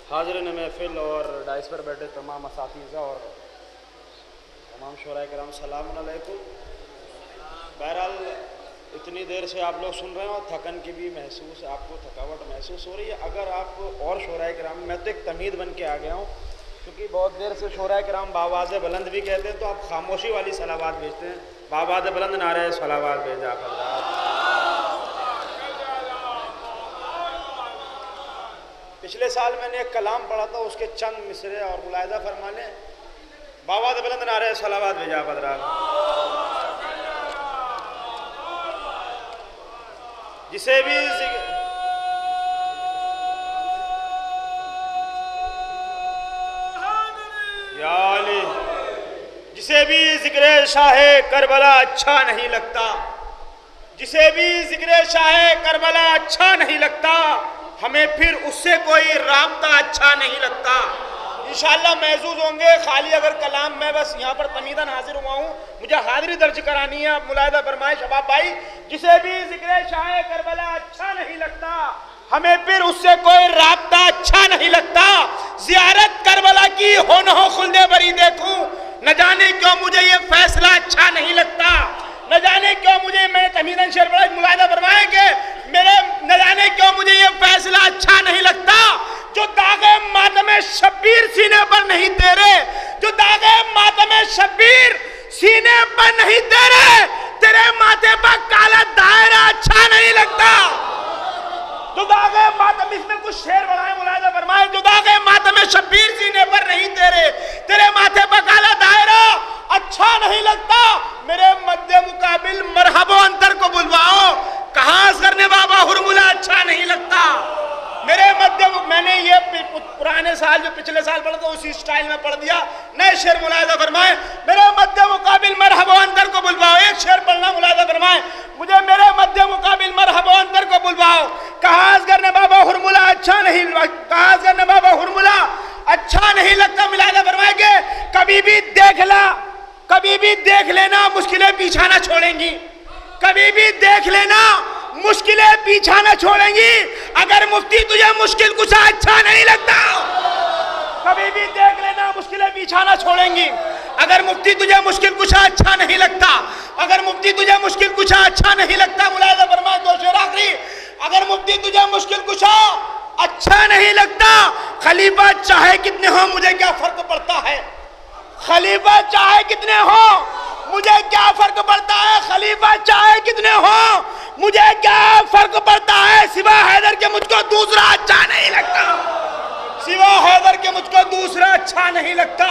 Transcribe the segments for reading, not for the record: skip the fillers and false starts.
हाज़िरीन महफ़िल और डाइस पर बैठे तमाम असातिज़ा और तमाम शोराए कराम सलाम अलैकुम। बहरहाल इतनी देर से आप लोग सुन रहे हैं और थकन की भी महसूस, आपको थकावट महसूस हो रही है। अगर आप और शोराए कराम, मैं तो एक तमीद बन के आ गया हूँ क्योंकि बहुत देर से शोराए कराम बावाज़ बुलंद भी कहते हैं, तो आप खामोशी वाली सलावात भेजते हैं। बावाज़ बुलंद नारे सलावात भेजा कर। पिछले साल मैंने एक कलाम पढ़ा था, उसके चंद मिसरे और मुलाहिज़ा फरमा लें। बावाज़ बुलंद नारे सलावात भेजा बदरा। जिसे भी जिसे भी ज़िक्र शाहे करबला अच्छा नहीं लगता, जिसे भी ज़िक्र शाहे करबला अच्छा नहीं लगता, हमें फिर उससे कोई राब्ता अच्छा नहीं लगता। इंशाअल्लाह महसूस होंगे। खाली अगर कलाम, मैं बस यहाँ पर तमीदन हाजिर हुआ हूँ, मुझे हाजिरी दर्ज करानी है। आप मुलाहिज़ा फरमाए शबाब भाई, जिसे भी ज़िक्र शाहे करबला अच्छा नहीं लगता, हमें फिर उससे कोई राब्ता अच्छा नहीं लगता। ज़ियारत करबला की हो न हो खुल्दे बरी देखूं, न जाने क्यों मुझे ये फैसला अच्छा नहीं लगता। न जाने क्यों मुझे, मैंने तमीदन शेर पढ़ा, मुलाहिज़ा फरमाए कि मेरे न जाने क्यों मुझे ये फैसला अच्छा नहीं लगता। जो दागे मातमे शब्बीर सीने पर नहीं तेरे, जो दागे मातमे शब्बीर सीने पर नहीं तेरे माथे पर काला दायरा अच्छा नहीं लगता। जो दागे मातम, इसमें कुछ शेर बनाए मुलाहिज़ा फरमाए, जो दागे मातमे शब्बीर सीने पर नहीं तेरे माथे पर काला दायरा अच्छा नहीं लगता। मेरे मद्दे मुकाबिल मरहबो अंतर को बुलवाओ, कहाँ करने बाबा हुरमुला अच्छा नहीं लगता। मेरे मध्य, मैंने ये पुराने साल जो पिछले साल पढ़ा था उसी स्टाइल में पढ़ दिया। नए शेर मुलाहिज़ा फरमाए, मेरे मध्य मुकाबिल मरहबो अंतर को बुलवाओ। एक शेर पढ़ना मुलाहिज़ा फरमाए, मुझे मेरे मध्य मुकाबिल मरहबो अंतर को बुलवाओ। कहाँ करने बाबा हुरमुला अच्छा नहीं, कहाँ करने बाबा हुरमुला अच्छा नहीं लगता। मुलाहिज़ा फरमाएंगे, कभी भी देख लेना मुश्किलें पीछा ना छोड़ेंगी, कभी भी देख लेना मुश्किलें पीछा न छोड़ेंगी। अगर मुफ्ती तुझे मुश्किल कुछ अच्छा नहीं लगता, कभी भी देख लेना मुश्किलें पीछा न छोड़ेंगी। अगर मुफ्ती तुझे मुश्किल कुछ अच्छा नहीं लगता, अगर मुफ्ती तुझे मुश्किल कुछ अच्छा नहीं लगता। मुलाहिज़ा फरमाए दो शेर आखिरी, अगर मुफ्ती तुझे मुश्किल कुछ अच्छा नहीं लगता, खलीफा चाहे कितने हो मुझे क्या फर्क पड़ता है। खलीफा चाहे कितने हो मुझे क्या फर्क पड़ता है। खलीफा चाहे कितने हो मुझे क्या फर्क पड़ता है। सिवा हैदर के मुझको दूसरा अच्छा नहीं लगता, सिवा हैदर के मुझको दूसरा अच्छा नहीं लगता।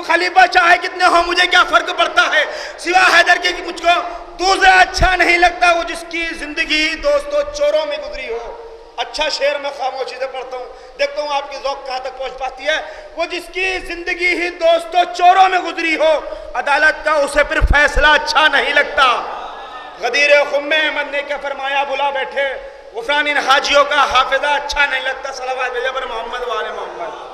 खलीफा चाहे कितने हो मुझे क्या फर्क पड़ता है। सिवा हैदर के मुझको दूसरा अच्छा नहीं लगता। वो जिसकी जिंदगी दोस्तों चोरों में गुजरी हो। अच्छा शेर मैं खामोशी से पढ़ता हूँ, देखता हूँ आपकी ज़ौक़ कहाँ तक पहुँच पाती है। वो जिसकी जिंदगी ही दोस्तों चोरों में गुजरी हो, अदालत का उसे फिर फैसला अच्छा नहीं लगता। गदीर खुम्मे अहमद ने क्या फरमाया, बुला बैठे गुफरान इन हाजियों का हाफिजा अच्छा नहीं लगता। सलावत भेजा पर मोहम्मद वाले मोहम्मद।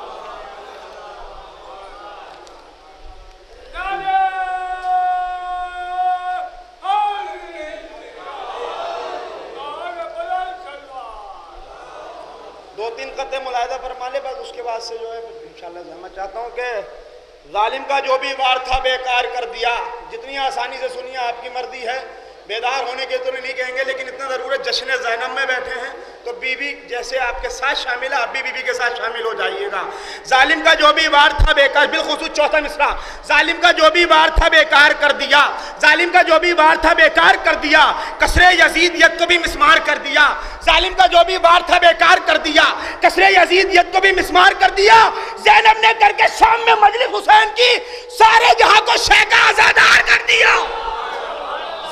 दो तीन कते मुलाहिज़ा फरमा ले, बस उसके बाद से जो है इंशाअल्लाह मैं चाहता हूँ कि जालिम का जो भी वार था बेकार कर दिया। जितनी आसानी से सुनिए, आपकी मर्जी है, बेदार होने के तो नहीं कहेंगे, लेकिन इतना ज़रूर है जश्न ज़ैनब में बैठे हैं तो बीबी जैसे आपके साथ शामिल है, आप भी बीबी के साथ शामिल हो जाइएगा। जालिम का जो भी वार था बेकार, बिलखुसूस चौथा मिसरा, जालिम का जो भी वार था बेकार कर दिया, जालिम का जो भी वार था बेकार कर दिया, कसरे यजीदियत को भी मिस्मार कर दिया। जालिम का जो भी वार था बेकार कर दिया, कसरे यजीदियत को भी मिस्मार कर दिया। ज़ैनब ने करके शाम में मजलिस हुसैन की सारे जहां को शैका आज़ादार कर दिया।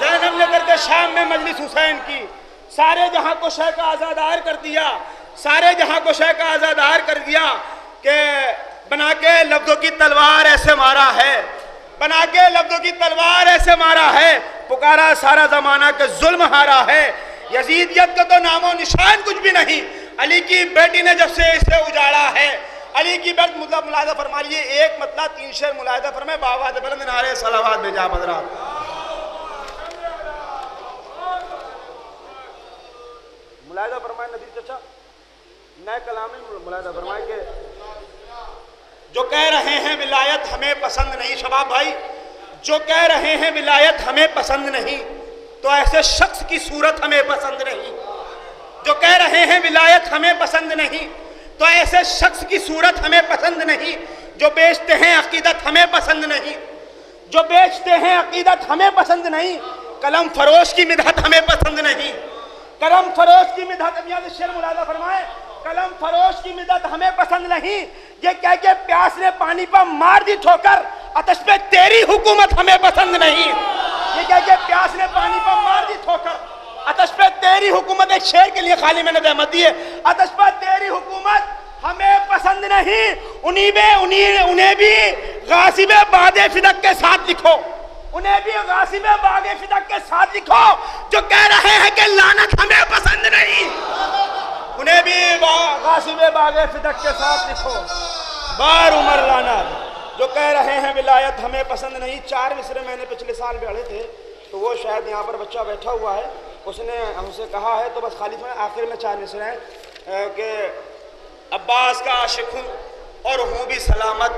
ज़ैनब ने करके शाम में मजलिस हुसैन की सारे जहां को शैका आज़ादार कर दिया, सारे जहां को शैका आज़ादार कर दिया। कि बना के लफ्ज़ों की तलवार ऐसे मारा है, बना के लफ्ज़ों की तलवार ऐसे मारा है, पुकारा सारा जमाना के जुल्म हारा है। यजीदियत का तो नामो निशान कुछ भी नहीं, अली की बेटी ने जब से इसे उजाड़ा है। अली की बेटी मतलब मुलाहिज़ा फरमाइए, एक मतलब तीन शेर मुलाहिज़ा फरमाए, बावाज़ बुलंद नारे सलावत भेजा बदरा। मुलाहिज़ा फरमाए नबी चाचा, नए कलाम में मुलादा फरमाए कि जो कह रहे हैं विलायत हमें पसंद नहीं, शबाब भाई, जो कह रहे हैं विलायत हमें पसंद नहीं, तो ऐसे शख्स की सूरत हमें पसंद नहीं। जो कह रहे हैं विलायत हमें पसंद नहीं, तो ऐसे शख्स की सूरत हमें पसंद नहीं। जो बेचते हैं अकीदत हमें पसंद नहीं, जो बेचते हैं अकीदत हमें पसंद नहीं। कलम फरोश की मिदहत हमें पसंद नहीं, कलम फरोश की मिदहत, शेर मुलादा फरमाए, कलम फरोश की मिदहत हमें पसंद नहीं। ये कह के प्यास ने पानी पर मार दी ठोकर, आतश पे तेरी हुकूमत हमें पसंद नहीं। ये कह के प्यास ने पानी पर मार दी ठोकर, आतश पे तेरी हुकूमत, एक शेर के लिए खाली मैंने रहमत दी है, आतश पे तेरी हुकूमत हमें पसंद नहीं। उन्हें भी गासिबे बादे फिदक के साथ लिखो, उन्हें भी गासिबे बागे फिदक के साथ लिखो। जो कह रहे हैं कि लानत हमें पसंद नहीं, उन्हें भी गासिबे बागे फिदक के साथ लिखो। बार उमर लानत। जो कह रहे हैं विलायत हमें पसंद नहीं। 4 मिसरे मैंने पिछले साल पढ़े थे, तो वो शायद यहाँ पर बच्चा बैठा हुआ है, उसने हमसे कहा है, तो बस खाली में आखिर में 4 मिसरे हैं कि अब्बास का आशिक हूँ और हूँ भी सलामत,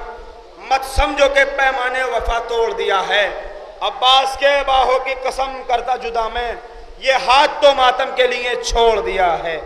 मत समझो के पैमाने वफा तोड़ दिया है। अब्बास के बाहों की कसम करता जुदा में, ये हाथ तो मातम के लिए छोड़ दिया है।